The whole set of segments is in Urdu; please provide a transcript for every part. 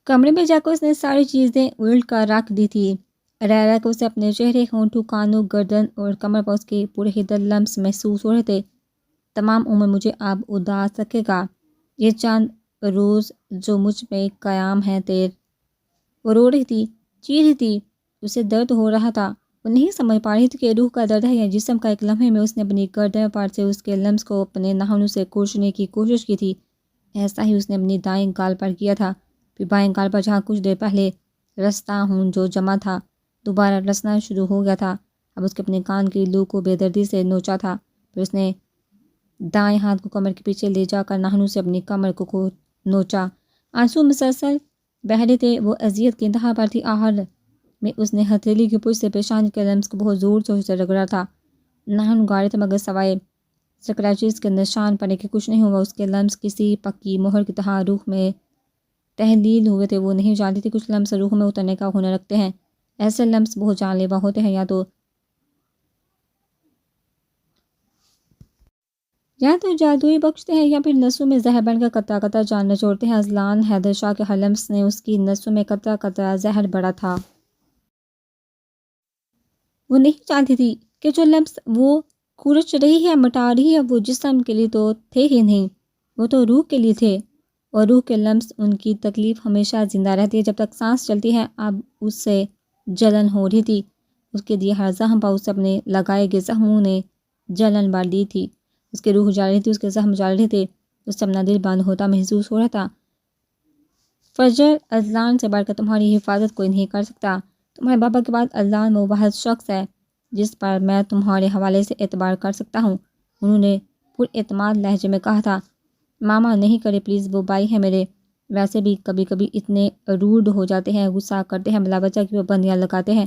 کمرے میں جا کر اس نے ساری چیزیں الٹ کر رکھ دی تھی۔ رہ رہ کر اسے اپنے چہرے، ہونٹوں، کانوں، گردن اور کمر پر اس کے پورے حدت لمس محسوس ہو رہے تھے۔ تمام عمر مجھے اب اداس رکھے گا یہ چند روز جو مجھ پہ قیام ہے تیر۔ وہ رو رہی تھی، چیخ رہی تھی، اسے درد ہو رہا تھا۔ وہ نہیں سمجھ پا رہی تھی کہ روح کا درد ہے یا جسم کا۔ ایک لمحے میں اس نے اپنی گردن پر سے اس کے لمس کو اپنے ناخنوں سے کھرچنے کی کوشش کی تھی۔ ایسا ہی اس نے اپنی دائیں گال پر کیا تھا، پھر بائیں گال پر جہاں کچھ دیر پہلے رستا ہوں جو جمع تھا دوبارہ رسنا شروع ہو گیا تھا۔ اب اس کے اپنے کان کی لو کو بے دردی سے نوچا تھا، پھر اس نے دائیں ہاتھ کو کمر کے پیچھے لے جا کر ناخنوں سے اپنی کمر کو نوچا۔ آنسو مسلسل بہہ رہے تھے، وہ اذیت کی انتہا پر تھی۔ آخر میں اس نے ہتھیلی کی پشت سے پیشانی کے لمس کو بہت زور سے رگڑا تھا۔ ناخن گاڑے تھے مگر سوائے سکریچز کے نشان پڑنے کے کچھ نہیں ہوا۔ اس کے لمس کسی پکی مہر کی طرح روح میں تحلیل ہوئے تھے۔ وہ نہیں جانتی تھی کچھ لمس روح میں اترنے کا ہنر رکھتے ہیں۔ ایسے لمس بہت جان لیوا ہوتے ہیں، یا تو جادوئی بخشتے ہیں یا پھر نسوں میں زہر بن کر قطرہ قطرہ جان نچوڑتے ہیں۔ اذلان حیدر شاہ کے ہر لمس نے اس کی نسوں میں قطرہ قطرہ زہر بڑھا تھا۔ وہ نہیں جانتی تھی کہ جو لمس وہ کھرچ رہی ہے، مٹا رہی ہے، وہ جسم کے لیے تو تھے ہی نہیں، وہ تو روح کے لیے تھے، اور روح کے لمس ان کی تکلیف ہمیشہ زندہ رہتی ہے جب تک سانس چلتی ہے۔ اب اس سے جلن ہو رہی تھی، اس کے دیے ہر زخم پر اسے اپنے لگائے گئے زخموں نے جلن بھر دی تھی۔ اس کی روح جل رہی تھی، اس کے زخم جل رہے تھے، اس سے اپنا دل بند ہوتا محسوس ہو رہا تھا۔ فجر اذلان سے بڑھ کر تمہاری حفاظت کوئی نہیں کر سکتا۔ تمہارے بابا کے بعد اذلان وہ واحد شخص ہے جس پر میں تمہارے حوالے سے اعتبار کر سکتا ہوں، انہوں نے پر اعتماد لہجے میں کہا تھا۔ ماما نہیں کرے پلیز، وہ بھائی ہیں میرے، ویسے بھی کبھی کبھی اتنے روڈ ہو جاتے ہیں، غصہ کرتے ہیں، بلا بچہ کی پابندیاں لگاتے ہیں۔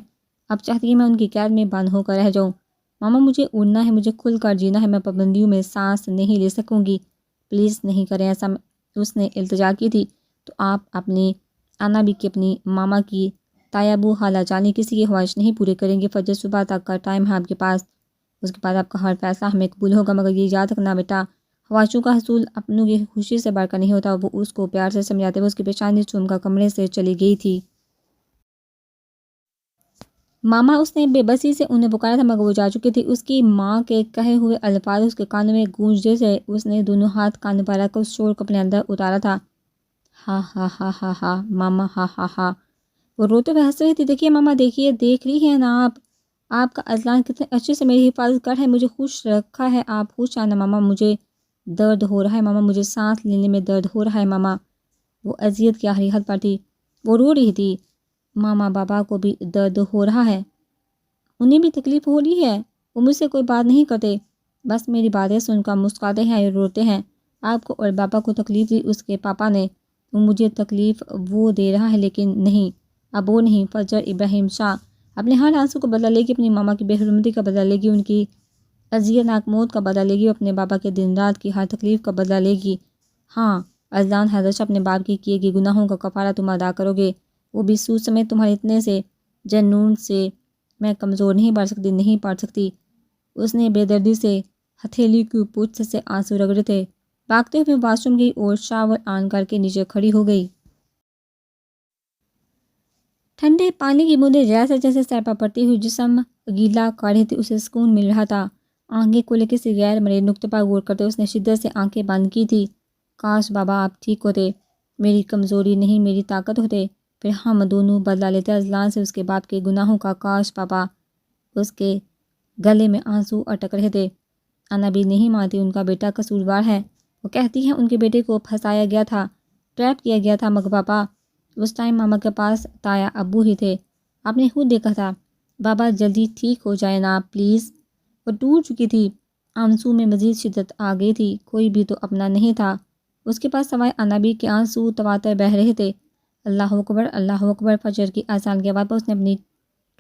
اب چاہتی ہے میں ان کی قید میں بند ہو کر رہ جاؤں۔ ماما مجھے اڑنا ہے، مجھے کھل کر جینا ہے، میں پابندیوں میں سانس نہیں لے سکوں گی، پلیز نہیں کریں ایسا، اس نے التجا کی تھی۔ تو آپ اپنی آنا بھی کہ اپنی ماما کی تایابو خالہ جانی کسی کی خواہش نہیں پوری کریں گے۔ فجر صبح تک کا ٹائم ہے آپ کے پاس، اس کے بعد آپ کا ہر فیصلہ ہمیں قبول ہوگا، مگر یہ یاد رکھنا بیٹا، خواہشوں کا حصول اپنوں کی خوشی سے بڑھ کر نہیں ہوتا۔ وہ اس کو پیار سے سمجھاتے ہوئے اس کی پیشانی چوم کر کمرے سے چلی گئی تھی۔ ماما، اس نے بے بسی سے انہیں پکارا تھا مگر وہ جا چکی تھی۔ اس کی ماں کے کہے ہوئے الفاظ اس کے کانوں میں گونج رہے تھے۔ اس نے دونوں ہاتھ کانوں پر رکھ کر اس شور کو اپنے اندر اتارا تھا۔ ہاں ہاں ہاں ہاں ہاں ماما، ہاں ہاں ہاں، وہ روتے ہوئے ہنس رہی تھی۔ دیکھیے ماما، دیکھیے، دیکھ رہی ہیں نا آپ کا اذلان کتنے اچھے سے میری حفاظت کر ہے، مجھے خوش رکھا ہے، آپ خوش ہیں نا ماما؟ مجھے درد ہو رہا ہے ماما، مجھے سانس لینے میں درد ہو رہا ہے ماما۔ وہ اذیت کی آخری حد پر تھی، وہ رو رہی تھی۔ ماما، بابا کو بھی درد ہو رہا ہے، انہیں بھی تکلیف ہو رہی ہے، وہ مجھ سے کوئی بات نہیں کرتے، بس میری باتیں سن کر مسکراتے ہیں اور روتے ہیں۔ آپ کو اور بابا کو تکلیف دی اس کے پاپا نے، وہ مجھے تکلیف وہ دے رہا ہے لیکن نہیں، اب وہ نہیں۔ فجر ابراہیم شاہ اپنے ہر آنسو کو بدلا لے گی، اپنی ماما کی بے حرمتی کا بدلا لے گی، ان کی اذیت ناک موت کا بدلا لے گی، اپنے بابا کے دن رات کی ہر تکلیف کا بدلا لے گی۔ ہاں، اذلان حیدر شاہ، اپنے باپ کی کیے گئے گناہوں کا کفارہ تم ادا کرو گے، وہ بھی سود سمیت۔ تمہارے اتنے سے جنون سے میں کمزور نہیں پڑ سکتی، نہیں پڑ سکتی۔ اس نے بے دردی سے ہتھیلی کی پشت سے آنسو رگڑے تھے۔ بھاگتے ہوئے واش روم گئی اور شاور آن کر کے نیچے کھڑی ہو گئی۔ ٹھنڈے پانی کی بوندیں جیسے جیسے سر پر پڑتی ہوئی جسم گیلا کر رہی تھی، اسے سکون مل رہا تھا۔ آنکھیں کھولے کسی غیر مرئی نقطے پر غور کرتے اس نے شدت سے آنکھیں بند کی تھی۔ کاش بابا آپ ٹھیک ہوتے، میری کمزوری نہیں میری طاقت ہوتے، پھر ہم دونوں بدلا لیتے اذلان سے، اس کے باپ کے گناہوں کا۔ کاش بابا، اس کے گلے میں آنسو اٹک رہے تھے۔ انا بھی نہیں مانتی ان کا بیٹا قصوروار ہے، وہ کہتی ہیں ان کے بیٹے کو پھنسایا گیا تھا، ٹریپ کیا گیا تھا، مگر پاپا اس ٹائم ماما کے پاس تایا ابو ہی تھے، آپ نے خود دیکھا تھا۔ بابا جلدی ٹھیک ہو جائے نا آپ پلیز۔ وہ ٹوٹ چکی تھی، آنسو میں مزید شدت آ گئی تھی، کوئی بھی تو اپنا نہیں تھا اس کے پاس سوائے انابی کے۔ آنسو تواتر بہہ رہے تھے۔ اللہ اکبر، اللہ اکبر۔ فجر کی اذان کے بعد پر اس نے اپنی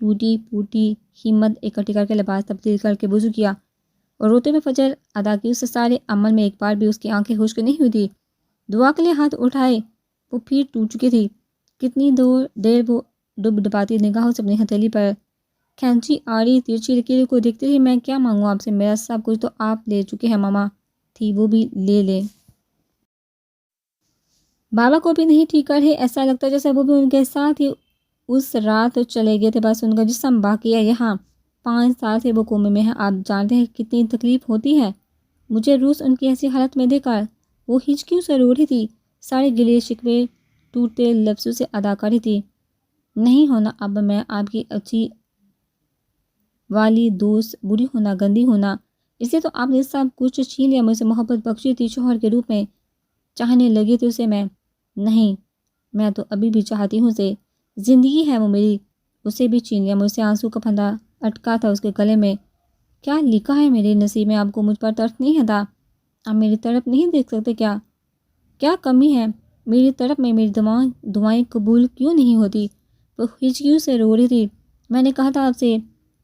ٹوٹی پھوٹی ہمت اکٹھی کر کے لباس تبدیل کر کے وضو کیا اور روتے ہوئے فجر ادا کی۔ اس سے سارے عمل میں ایک بار بھی اس کی آنکھیں خشک نہیں ہوئی تھی۔ دعا کے لیے ہاتھ اٹھائے، وہ پھر ٹوٹ چکی تھی۔ کتنی دیر وہ ڈب ڈباتی نگاہوں سے اپنی ہتھیلی پر کھینچی آ رہی ترچھی لکیروں کو دیکھتی رہی۔ میں کیا مانگوں آپ سے، میرا سب کچھ تو آپ لے چکے ہیں ماما، تھی وہ بھی لے لیں۔ بابا کو بھی نہیں ٹھیک کر ہے، ایسا لگتا ہے جیسے وہ بھی ان کے ساتھ ہی اس رات چلے گئے تھے، بس ان کا جسم باقی ہے یہاں۔ 5 سال سے وہ کومے میں ہے، آپ جانتے ہیں کتنی تکلیف ہوتی ہے۔ مجھے روز ان کی ایسی حالت میں دیکھ کر وہ ہچکیوں سے رو رہی تھی، سارے گلے شکوے ٹوٹتے لفظوں سے ادا کر رہی تھی۔ نہیں ہونا اب میں آپ کی اچھی والی دوست، بری ہونا، گندی ہونا، اس لیے تو آپ نے سب کچھ چھین لیا، مجھ سے محبت بخشی تھی شوہر کے روپ میں، چاہنے لگی تھی اسے میں۔ نہیں، میں تو ابھی بھی چاہتی ہوں اسے، زندگی ہے وہ میری، اسے بھی چھین لیا مجھ سے۔ آنسو کا پھندا اٹکا تھا اس کے گلے میں۔ کیا لکھا ہے میرے نصیب میں؟ آپ کو مجھ پر ترس نہیں تھا؟ آپ میری طرف نہیں دیکھ سکتے کیا؟ کیا کمی ہے میری طرف میں؟ میری دعائیں قبول کیوں نہیں ہوتی؟ وہ ہچکیوں سے رو رہی تھی۔ میں نے کہا تھا آپ سے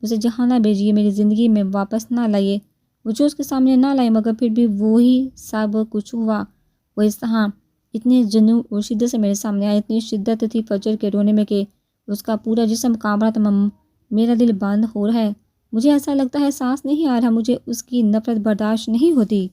اسے جہاں نہ بھیجیے، میری زندگی میں واپس نہ لائیے، مجھے اس کے سامنے نہ لائے، مگر پھر بھی وہی سب کچھ ہوا۔ وہ اس طرح اتنے جنون اور شدت سے میرے سامنے آیا، اتنی شدت تھی فجر کے رونے میں کہ اس کا پورا جسم کانپ رہا تھا۔ میرا دل بند ہو رہا ہے، مجھے ایسا لگتا ہے سانس نہیں آ رہا، مجھے اس کی نفرت برداشت نہیں ہوتی،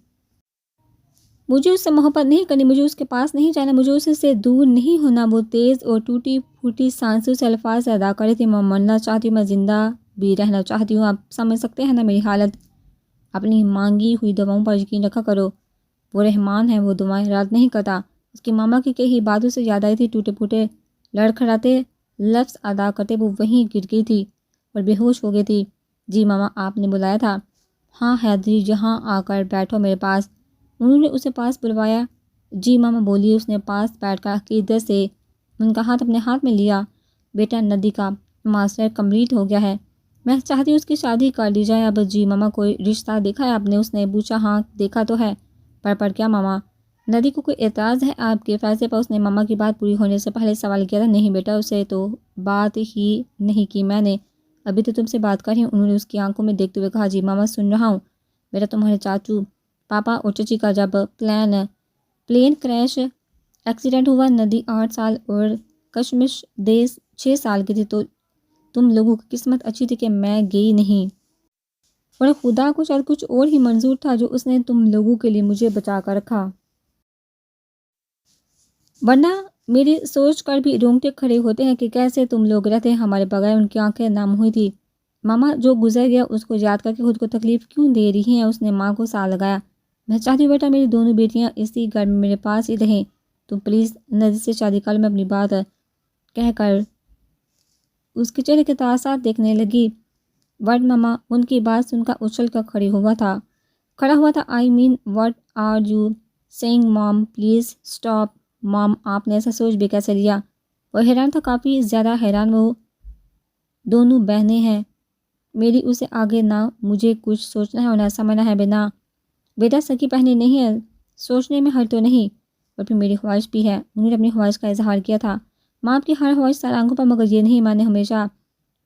مجھے اس سے محبت نہیں کرنی، مجھے اس کے پاس نہیں جانا، مجھے اس سے دور نہیں ہونا۔ وہ تیز اور ٹوٹی پھوٹی سانسوں سے الفاظ ادا کر رہی تھی، میں مرنا چاہتی ہوں، میں زندہ بھی رہنا چاہتی ہوں، آپ سمجھ سکتے ہیں نا میری حالت؟ اپنی مانگی ہوئی دعاؤں پر یقین رکھا کرو، وہ رحمان ہے، وہ دعائیں رد نہیں کرتا۔ اس کی ماما کی کئی باتوں سے یاد آئی تھی، ٹوٹے پھوٹے لڑکھڑاتے لفظ ادا کرتے وہ وہیں گر گئی تھی اور بے ہوش ہو گئی تھی۔ جی ماما، آپ نے بلایا تھا؟ ہاں حیدری، جہاں آ کر بیٹھو میرے پاس۔ انہوں نے اسے پاس بلوایا۔ جی ماما بولیے۔ اس نے پاس بیٹھ کر عقیدت سے ان کا ہاتھ اپنے ہاتھ میں لیا۔ بیٹا ندی کا ماسٹر کمپلیٹ ہو گیا ہے، میں چاہتی ہوں اس کی شادی کر دی جائے اب۔ جی ماما، کوئی رشتہ دیکھا ہے آپ نے؟ اس نے پوچھا۔ ہاں دیکھا تو ہے، پر کیا ماما؟ ندی کو کوئی اعتراض ہے آپ کے فیصلے پر؟ اس نے ماما کی بات پوری ہونے سے پہلے سوال کیا تھا۔ نہیں بیٹا، اسے تو بات ہی نہیں کی میں نے، ابھی تو تم سے بات کر رہی ہوں، انہوں نے اس کی آنکھوں میں دیکھتے ہوئے کہا۔ جی ماما سن رہا ہوں بیٹا، تمہارے چاچو پاپا اور چچی کا جب پلین کریش ایکسیڈنٹ ہوا، ندی 8 سال اور کشمش دیس 6 سال کی تھی، تو تم لوگوں کی قسمت اچھی تھی کہ میں گئی نہیں، اور خدا کو شاید کچھ اور ہی منظور تھا جو اس نے تم لوگوں کے لیے مجھے بچا کر رکھا، ورنہ میری سوچ کر بھی رونگٹے کھڑے ہوتے ہیں کہ کیسے تم لوگ رہتے ہیں ہمارے بغیر۔ ان کی آنکھیں نم ہوئی تھی۔ ماما جو گزر گیا اس کو یاد کر کے خود کو تکلیف کیوں دے رہی ہیں؟ اس نے ماں کو سا لگایا۔ میں چاہتی ہوں بیٹا میری دونوں بیٹیاں اسی گھر میں میرے پاس ہی رہیں، تم پلیز ندی سے شادی کر لو۔ میں اپنی بات کہہ کر اس کے چہرے کے تاثرات دیکھنے لگی۔ ورڈ ماما ان کی بات سن کر اچھل کر کھڑا ہوا تھا۔ آئی مین واٹ آر یو سیئنگ مام، پلیز اسٹاپ مام، آپ نے ایسا سوچ بھی کیسے لیا؟ وہ حیران تھا، کافی زیادہ حیران۔ وہ دونوں بہنیں ہیں میری، اسے آگے نہ مجھے کچھ سوچنا ہے اور نہ سمجھنا ہے۔ بیٹا سکی بہنیں نہیں ہیں، سوچنے میں حرج تو نہیں، اور پھر میری خواہش بھی ہے۔ انہوں نے اپنی خواہش کا اظہار کیا تھا۔ ماں آپ کی ہر خواہش سر آنکھوں پر، مگر یہ نہیں، میں نے ہمیشہ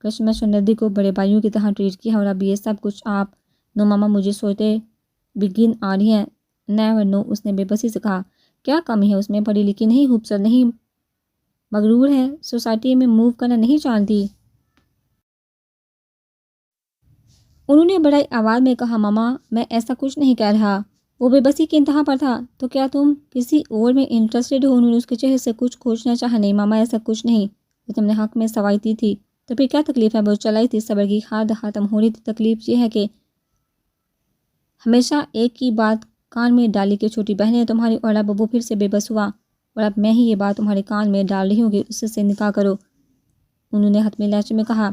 کشمش اور ندی کو بڑے بھائیوں کی طرح ٹریٹ کیا، اور اب یہ سب کچھ آپ نو ماما مجھے سوچتے بگن آ رہی ہیں۔ نیور نو، اس نے بے بسی سے کہا۔ کیا کمی ہے اس میں؟ پڑھی لکھی نہیں، خوبصورت نہیں، مغرور ہے، سوسائٹی میں موو کرنا نہیں جانتی۔ انہوں نے بڑائی آواز میں کہا۔ ماما میں ایسا کچھ نہیں کہہ رہا۔ وہ بے بسی کی انتہا پر تھا۔ تو کیا تم کسی اور میں انٹرسٹڈ ہو؟ انہوں نے اس کے چہرے سے کچھ کھوجنا چاہا۔ نہیں ماما ایسا کچھ نہیں، وہ تم نے حق میں سوائی دی تھی، تو پھر کیا تکلیف ہے؟ وہ چلائی تھی، صبر کی حد ختم ہو رہی تھی۔ تکلیف یہ ہے کہ ہمیشہ ایک ہی بات کان میں ڈالی کہ چھوٹی بہنیں تمہاری، اور اب وہ پھر سے بے بس ہوا، اور اب میں ہی یہ بات تمہارے کان میں ڈال رہی ہوں کہ اس سے نکاح کرو۔ انہوں نے حتمی لہجے میں کہا۔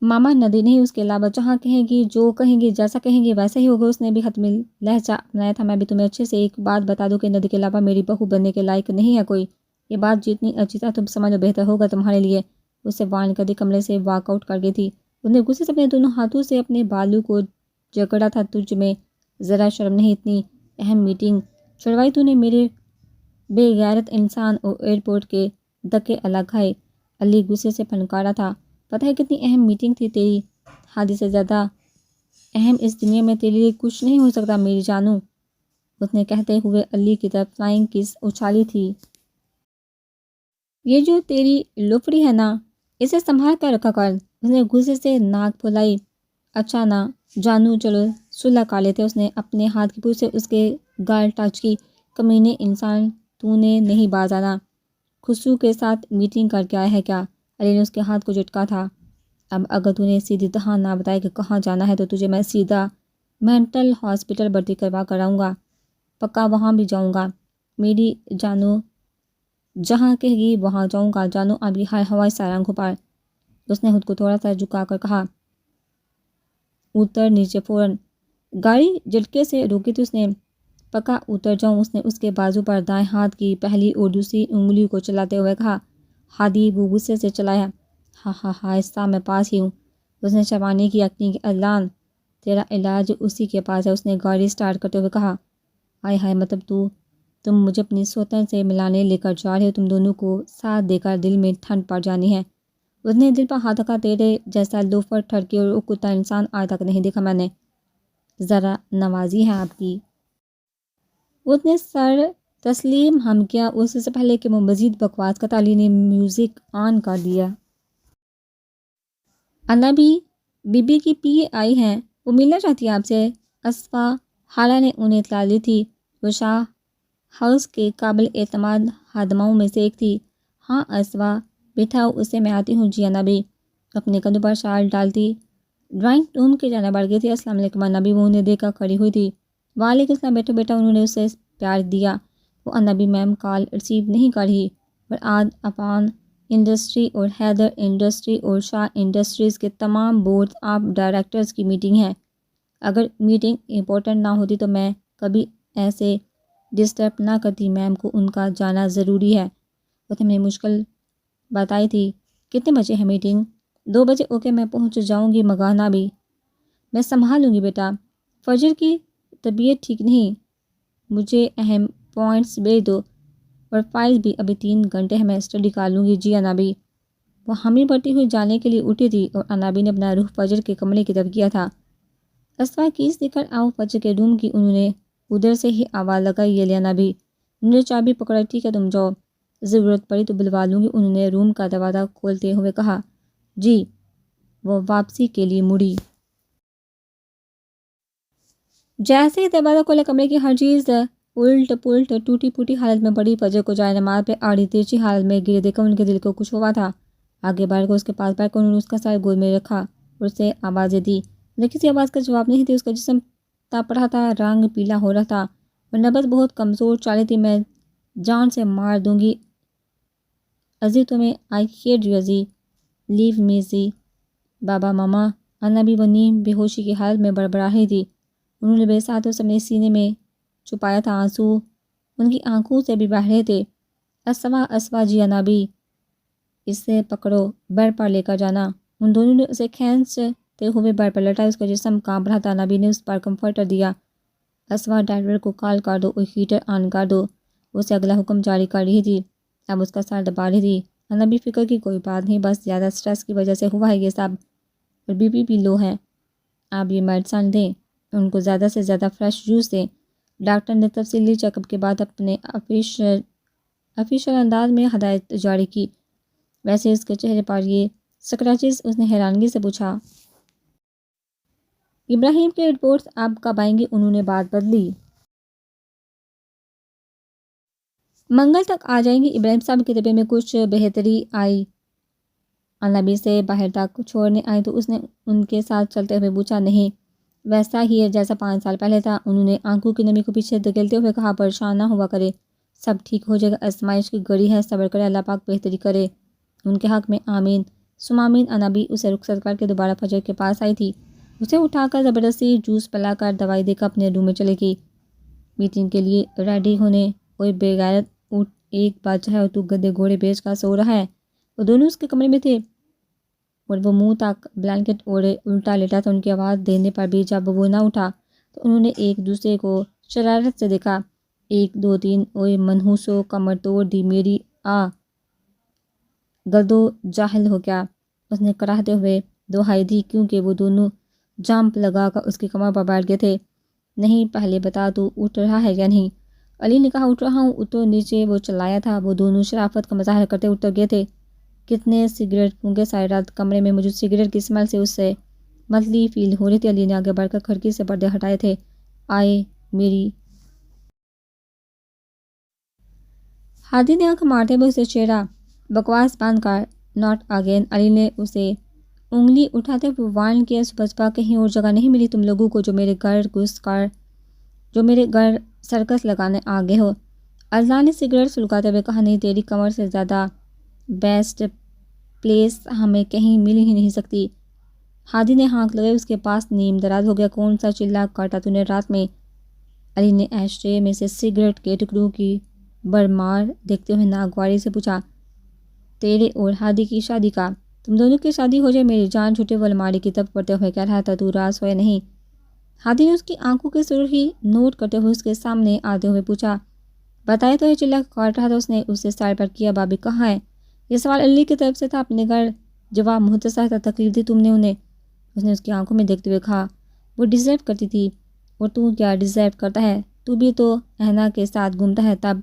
ماما ندی نہیں، اس کے علاوہ جہاں کہیں گی، جو کہیں گی، جیسا کہیں گی ویسا ہی ہوگا۔ اس نے بھی حتمی لہجہ اپنایا تھا۔ میں بھی تمہیں اچھے سے ایک بات بتا دوں کہ ندی کے علاوہ میری بہو بننے کے لائق نہیں ہے کوئی، یہ بات جتنی اچھی طرح تم سمجھو بہتر ہوگا تمہارے لیے۔ اسے وارن کر دی، کمرے سے واک آؤٹ کر گئی تھی۔ اس نے غصے سے اپنے دونوں ہاتھوں سے اپنے بالوں کو جکڑا تھا۔ تجھ میں ذرا شرم نہیں؟ اتنی اہم میٹنگ چھڑوائی تو نے میرے بے غیرت انسان، اور ایئرپورٹ کے دھکے الگ کھائے۔ علی غصے سے پھنکارا تھا۔ پتہ ہے کتنی اہم میٹنگ تھی تیری؟ حد سے زیادہ اہم اس دنیا میں تیرے لیے کچھ نہیں ہو سکتا میری جانو، اس نے کہتے ہوئے علی کی طرف فلائنگ کس اچھالی تھی۔ یہ جو تیری لوفڑی ہے نا، اسے سنبھال کر رکھا کر۔ اس نے غصے سے ناک پھلائی۔ اچھا نا جانو، چلو صلح کر لیتے۔ اس نے اپنے ہاتھ کی پوچھ سے اس کے گال ٹچ کی۔ کمینے انسان، تو نے نہیں باز آنا؟ خسرو کے ساتھ میٹنگ کر کے آیا ہے کیا؟ علی نے اس کے ہاتھ کو جھٹکا تھا۔ اب اگر تو نے سیدھی طرح نہ بتایا کہ کہاں جانا ہے تو تجھے میں سیدھا مینٹل ہاسپٹل بھرتی کروا کر آؤں گا، پکا وہاں بھی جاؤں گا۔ میری جانو جہاں کہے گی وہاں جاؤں گا، جانو ابھی ہوائی سارنگ پار۔ اس نے خود کو تھوڑا سا جھکا کر کہا۔ اتر نیچے فوراً۔ گاڑی جھٹکے سے روکی تھی اس نے۔ پکا اتر جاؤں؟ اس نے اس کے بازو پر دائیں ہاتھ کی پہلی اور دوسری انگلی کو چلاتے ہوئے کہا۔ ہادی وہ غصے سے چلایا۔ ہاں ہاں ہاں ایسا میں پاس ہی ہوں۔ اس نے شبانی کی اکنی اعلان، تیرا علاج اسی کے پاس ہے۔ اس نے گاڑی سٹارٹ کرتے ہوئے کہا۔ ہائے ہائے مطلب تم مجھے اپنی سوتن سے ملانے لے کر جا رہے ہو، تم دونوں کو ساتھ دے کر دل میں ٹھنڈ پڑ جانی ہے۔ اس نے دل پر ہاتھ رکھا، تیرے جیسا لوفر ٹھڑکی اور کتا انسان آج تک نہیں دیکھا میں نے، ذرا نوازی ہے آپ کی۔ اس نے سر تسلیم ہم کیا اور اس سے پہلے کہ وہ مزید بکواس کرتا علی نے میوزک آن کر دیا۔ انا بھی بی بی کی پی آئی ہیں، وہ ملنا چاہتی ہے آپ سے۔ اسفا حالہ نے انہیں اطلاع دی تھی۔ وہ شاہ ہاؤس کے قابل اعتماد خادماؤں میں سے ایک تھی۔ ہاں اسفا بٹھاؤ اسے، میں آتی ہوں۔ جی انا بھی اپنے کندھوں پر شال ڈالتی ڈرائنگ روم کے جانا بڑھ گئی تھی۔ السلام علیکم انا بھی وہ انہیں دیکھ کر کھڑی ہوئی تھی۔ وعلیکم السلام بیٹھو بیٹا، انہوں نے اسے پیار دیا۔ وہ انا بھی میم کال ریسیو نہیں کر رہی، پر آج اپان انڈسٹری اور حیدر انڈسٹری اور شاہ انڈسٹریز کے تمام بورڈ آف ڈائریکٹرز کی میٹنگ ہے۔ اگر میٹنگ امپورٹنٹ نہ ہوتی تو میں کبھی ایسے ڈسٹرب نہ کرتی، میم کو ان کا جانا ضروری ہے۔ اس نے مشکل بتائی تھی۔ کتنے بجے ہے میٹنگ؟ 2 بجے۔ اوکے میں پہنچ جاؤں گی، مگانا بھی میں سنبھال لوں گی بیٹا۔ فجر کی طبیعت ٹھیک نہیں، مجھے اہم پوائنٹس بھیج دو، اور فائل بھی ابھی 3 گھنٹے ہے، میں اسٹڈی کر لوں گی۔ جی انابی وہ ہمیں بڑھتی ہوئی جانے کے لیے اٹھی تھی اور انابی نے اپنا رخ فجر کے کمرے کی طرف کیا تھا۔ اسفا کیس لے کر آؤ فجر کے روم کی، انہوں نے ادھر سے ہی آواز لگائی۔ یہ لینا بھی انہوں نے چابی پکڑا۔ ٹھیک ہے تم جاؤ، ضرورت پڑی تو بلوا لوں گی، انہوں نے روم کا دروازہ کھولتے ہوئے کہا۔ جی وہ واپسی کے لیے مڑی۔ جیسے ہی دروازہ کھولا کمرے کی ہر چیز الٹ پلٹ ٹوٹی پھوٹی حالت میں پڑی۔ فجر کو جائے نماز پہ آڑی تیرچی حالت میں گرے دیکھ کر ان کے دل کو کچھ ہوا تھا۔ آگے بڑھ کر اس کے پاس بیٹھ کر انہوں نے اس کا سر گود میں رکھا اور اسے آوازیں دی، لیکن کسی آواز کا جواب نہیں تھی۔ اس کا جسم تپ رہا تھا، رنگ پیلا ہو رہا تھا اور نبض بہت کمزور چالی تھی۔ میں جان سے مار دوں گی ازی تمہیں، آئی ہیٹ یو ازی، لیو می زی۔ بابا ماما انا بھی وہ نیم بے ہوشی کی حالت میں بڑبڑا رہی تھی۔ انہوں نے بے ساتھ اپنے سینے میں چھپایا تھا، آنسو ان کی آنکھوں سے بھی بہہ رہے تھے۔ اسوا اسوا جی انا بھی اسے پکڑو، بیڈ پر لے کر جانا۔ ان دونوں نے اسے کھینچتے ہوئے بیڈ پر لٹایا۔ اس کا جسم کانپ رہا تھا۔ نبی نے اس پر کمفرٹر دیا۔ اسوا ڈرائیور کو کال کر دو اور ہیٹر آن کر دو، اسے اگلا حکم جاری کر رہی تھی۔ اب اس کا سر دبا رہی تھی۔ نبی فکر کی کوئی بات نہیں، بس زیادہ سٹریس کی وجہ سے ہوا ہے یہ سب، اور بی پی بھی لو ہے۔ آپ یہ میڈیسن دیں، ان کو زیادہ سے زیادہ فریش جوس دیں۔ ڈاکٹر نے تفصیلی چیک اپ کے بعد اپنے آفیشل انداز میں ہدایت جاری کی۔ ویسے اس کے چہرے پر یہ سکریچز، اس نے حیرانگی سے پوچھا۔ ابراہیم کے رپورٹس آپ کب آئیں گی؟ انہوں نے بات بدلی۔ منگل تک آ جائیں گی۔ ابراہیم صاحب کی طبیعت میں کچھ بہتری آئی۔ النبی سے باہر تک چھوڑنے آئی تو اس نے ان کے ساتھ چلتے ہوئے پوچھا۔ نہیں ویسا ہی ہے جیسا 5 سال پہلے تھا، انہوں نے آنکھوں کی نمی کو پیچھے دھکیلتے ہوئے کہا۔ پریشان نہ ہوا کرے، سب ٹھیک ہو جائے گا، آزمائش کی گھڑی ہے، صبر کرے، اللہ پاک بہتری کرے ان کے حق میں، آمین ثم آمین۔ انابی اسے رخصت کر کے دوبارہ فجر کے پاس آئی تھی۔ اسے اٹھا کر زبردستی جوس پلا کر دوائی دے کر اپنے روم میں چلے گئی۔ میٹنگ کے لیے ریڈی ہونے، کوئی بے غیرت اٹھ 1 بج ہے اور تو گدے گھوڑے بیچ کر سو رہا ہے۔ وہ دونوں اس کے کمرے میں تھے اور وہ منہ تک بلینکٹ اوڑھے الٹا لیٹا تھا۔ ان کی آواز دینے پر بھی جب وہ نہ اٹھا تو انہوں نے ایک دوسرے کو شرارت سے دیکھا۔ 1 2 3 اوئے منحوسو کمر توڑ دی میری، گدو جاہل ہو گیا، اس نے کراہتے ہوئے دہائی دی، کیونکہ وہ دونوں جمپ لگا کر اس کی کمر پر بیٹھ گئے تھے۔ نہیں پہلے بتا تو اٹھ رہا ہے یا نہیں؟ علی نے کہا۔ اٹھ رہا ہوں، اتو نیچے، وہ چلایا تھا۔ وہ دونوں شرافت کا مظاہرہ کرتے اتر گئے تھے۔ کتنے سگریٹ پھونکے ساری رات کمرے میں موجود سگریٹ کی سمیل سے اس سے متلی فیل ہو رہی تھی۔ علی نے آگے بڑھ کر کھڑکی سے پردے ہٹائے تھے۔ آئے میری ہادی نے آنکھ مارتے ہوئے اسے چھیڑا۔ بکواس بند کر، ناٹ اگین۔ علی نے اسے انگلی اٹھاتے ہوئے وارن کیا، صبح صبح کہیں اور جگہ نہیں ملی تم لوگوں کو جو میرے گھر سرکس لگانے آگے ہو۔ اذان نے سگریٹ سلگاتے ہوئے کہا، نہیں، تیری کمر سے زیادہ بیسٹ پلیس ہمیں کہیں مل ہی نہیں سکتی۔ ہادی نے ہانک لگائی، اس کے پاس نیم دراز ہو گیا۔ کون سا چلا کاٹا تو نے رات میں؟ علی نے ایش ٹرے میں سے سگریٹ کے ٹکڑوں کی برمار دیکھتے ہوئے ناگواری سے پوچھا، تیرے اور ہادی کی شادی کا؟ تم دونوں کی شادی ہو جائے میری جان چھوٹے، وہ الماری کی طرف پڑتے ہوئے کہہ رہا تھا، تو راز سوئے نہیں؟ ہادی نے اس کی آنکھوں کی سرخی نوٹ کرتے ہوئے اس کے سامنے آتے ہوئے پوچھا، بتائے تو یہ چلا کاٹ رہا تھا اس نے اسے سائڈ پر کیا، بابی کہاں ہے؟ یہ سوال علی کی طرف سے تھا۔ اپنے گھر جواب مختصر تھا، تکلیف دی تم نے انہیں؟ اس نے اس کی آنکھوں میں دیکھتے ہوئے کہا، وہ ڈیزرو کرتی تھی۔ اور تو کیا ڈیزرو کرتا ہے؟ تو بھی تو احنا کے ساتھ گھومتا ہے، تب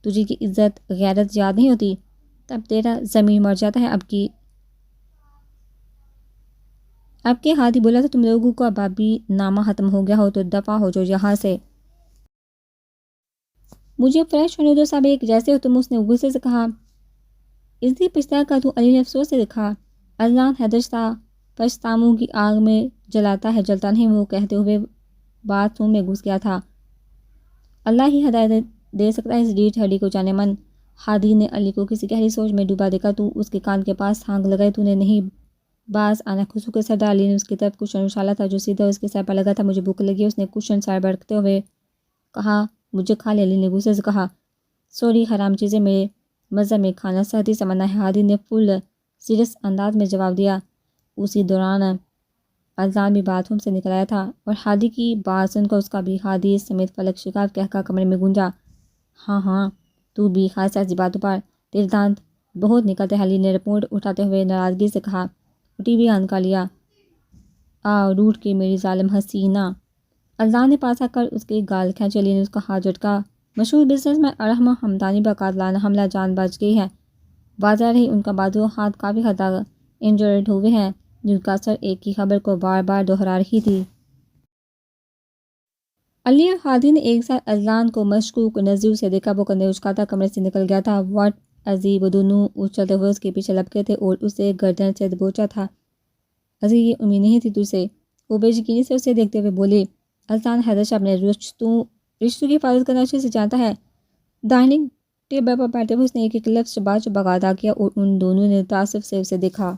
تجھے کی عزت غیرت یاد نہیں ہوتی؟ تب تیرا ضمیر مر جاتا ہے۔ اب کے ہادی بولا تھا، تم لوگوں کا بابی نامہ ختم ہو گیا ہو تو دفع ہو جو یہاں سے۔ مجھے فریش ہونے دو، سب ایک جیسے ہو تم، اس نے غصے سے کہا۔ اس دی پچھتا کا تو علی نے افسوس سے دیکھا۔ اذان حیدر پشتاموں کی آگ میں جلاتا ہے، جلتا نہیں، وہ کہتے ہوئے باتھ روم میں گھس گیا تھا۔ اللہ ہی ہدایت دے سکتا ہے اس ریڑھ ہڈی کو، جانے من۔ ہادی نے علی کو کسی گہری سوچ میں ڈوبا دیکھا۔ تو اس کے کان کے پاس ہانک لگائی، تو نے نہیں؟ باز آنا خوشبو کے سر ڈال۔ علی نے اس کی طرف کشن اچھالا تھا جو سیدھا اس کے سر پر لگا تھا۔ مجھے بھوک لگی ہے، اس نے کشن سر بڑھتے ہوئے کہا، مجھے کھا لے۔ علی نے غصے سے کہا، سوری حرام چیزیں، میرے مذہب میں کھانا صحتی سے منع ہے۔ ہادی نے فل سیریس انداز میں جواب دیا۔ اسی دوران اذان بھی باتھ روم سے نکل آیا تھا اور ہادی کی بات سن کر اس کا بھی ہادی سمیت فلک شکاف کہہ کر کمرے میں گونجا، ہاں تو بھی خاص ایسی باتوں پر تیرے دانت بہت نکلتے ہیں۔ علی نے رپورٹ اٹھاتے ہوئے ناراضگی سے کہا، ٹی وی آن کر لیا؟ روٹ کے میری ظالم حسینہ۔ اذان نے پاس آ کر اس کے گال کھینچے۔ علی نے اس کا ہاتھ جھٹکا۔ مشہور بزنس مین ارحم حمدانی پر قاتلانہ حملہ، جان بچ گئی ہے۔ واضح رہی ان کا بازو ہاتھ کافی حد تک انجرڈ ہوئے ہیں۔ جن کا اثر ایک ہی خبر کو بار بار دہرا رہی تھی۔ علی اور ہادی نے ایک ساتھ اذان کو مشکوک نظروں سے دیکھا۔ وہ کندھے اچکاتا کمرے سے نکل گیا تھا۔ واٹ عزیز، وہ دونوں اچھلتے ہوئے اس کے پیچھے لپکے تھے اور اسے گردن سے دبوچا تھا۔ عزیز، یہ امید نہیں تھی تجھ سے، وہ بے یقینی سے اسے دیکھتے ہوئے بولے۔ اذان حیدر اپنے رشتوں کی حفاظت کرنا اچھے سے جانتا ہے۔ ڈائننگ ٹیبل پر بیٹھتے ہوئے اس نے ایک ایک لفظ چبا چبا ادا کیا اور ان دونوں نے تعصب سے اسے دیکھا۔